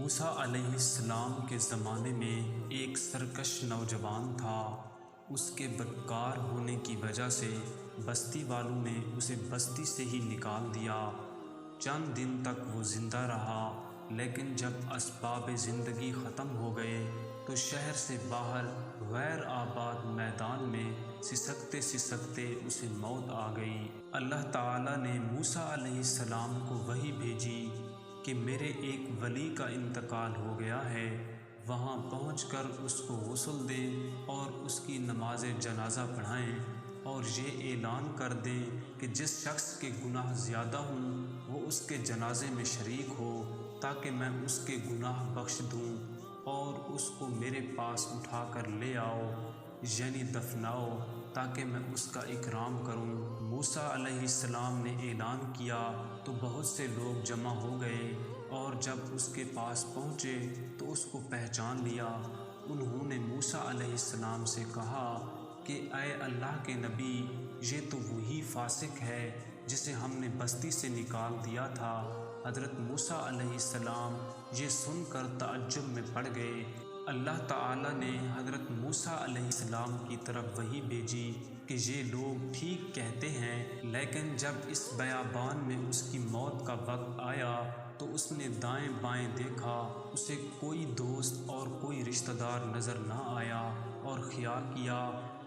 موسیٰ علیہ السلام کے زمانے میں ایک سرکش نوجوان تھا۔ اس کے بدکار ہونے کی وجہ سے بستی والوں نے اسے بستی سے ہی نکال دیا۔ چند دن تک وہ زندہ رہا، لیکن جب اسباب زندگی ختم ہو گئے تو شہر سے باہر غیر آباد میدان میں سسکتے سسکتے اسے موت آ گئی۔ اللہ تعالیٰ نے موسیٰ علیہ السلام کو وحی بھیجی کہ میرے ایک ولی کا انتقال ہو گیا ہے، وہاں پہنچ کر اس کو غسل دیں اور اس کی نماز جنازہ پڑھائیں، اور یہ اعلان کر دیں کہ جس شخص کے گناہ زیادہ ہوں وہ اس کے جنازے میں شریک ہو، تاکہ میں اس کے گناہ بخش دوں، اور اس کو میرے پاس اٹھا کر لے آؤ، یعنی دفناؤ، تاکہ میں اس کا اکرام کروں۔ موسیٰ علیہ السلام نے اعلان کیا تو بہت سے لوگ جمع ہو گئے، اور جب اس کے پاس پہنچے تو اس کو پہچان لیا۔ انہوں نے موسیٰ علیہ السلام سے کہا کہ اے اللہ کے نبی، یہ تو وہی فاسق ہے جسے ہم نے بستی سے نکال دیا تھا۔ حضرت موسیٰ علیہ السلام یہ سن کر تعجب میں پڑ گئے۔ اللہ تعالیٰ نے حضرت موسیٰ علیہ السلام کی طرف وحی بھیجی کہ یہ لوگ ٹھیک کہتے ہیں، لیکن جب اس بیابان میں اس کی موت کا وقت آیا تو اس نے دائیں بائیں دیکھا، اسے کوئی دوست اور کوئی رشتہ دار نظر نہ آیا، اور خیال کیا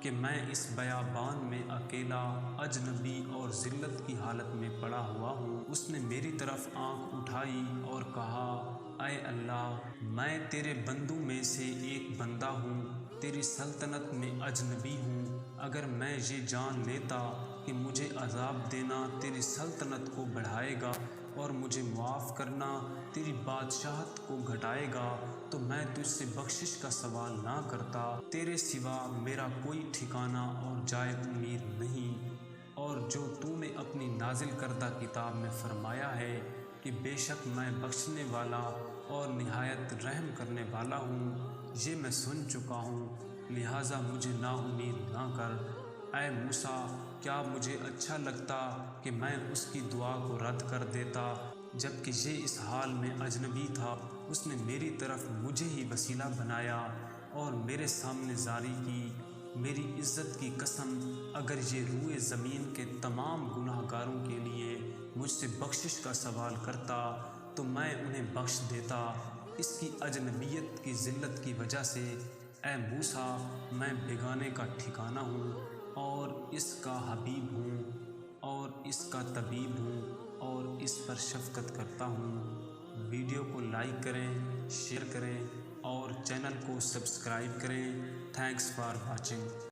کہ میں اس بیابان میں اکیلا، اجنبی اور ذلت کی حالت میں پڑا ہوا ہوں۔ اس نے میری طرف آنکھ اٹھائی اور کہا، اے اللہ، میں تیرے بندوں میں سے ایک بندہ ہوں، تیری سلطنت میں اجنبی ہوں۔ اگر میں یہ جان لیتا کہ مجھے عذاب دینا تیری سلطنت کو بڑھائے گا اور مجھے معاف کرنا تیری بادشاہت کو گھٹائے گا تو میں تجھ سے بخشش کا سوال نہ کرتا۔ تیرے سوا میرا کوئی ٹھکانہ اور جائے امید نہیں، اور جو تو نے اپنی نازل کردہ کتاب میں فرمایا ہے کہ بے شک میں بخشنے والا اور نہایت رحم کرنے والا ہوں، یہ میں سن چکا ہوں، لہٰذا مجھے نا امید نہ کر۔ اے موسیٰ، کیا مجھے اچھا لگتا کہ میں اس کی دعا کو رد کر دیتا، جبکہ یہ اس حال میں اجنبی تھا؟ اس نے میری طرف مجھے ہی وسیلہ بنایا اور میرے سامنے زاری کی۔ میری عزت کی قسم، اگر یہ روئے زمین کے تمام گناہ گاروں کے لیے مجھ سے بخشش کا سوال کرتا تو میں انہیں بخش دیتا۔ اس کی اجنبیت کی ذلت کی وجہ سے، اے موسیٰ، میں بیگانے کا ٹھکانہ ہوں، اور اس کا حبیب ہوں، اور اس کا طبیب ہوں، اور اس پر شفقت کرتا ہوں۔ ویڈیو کو لائک کریں، شیئر کریں، اور چینل کو سبسکرائب کریں۔ Thanks for watching.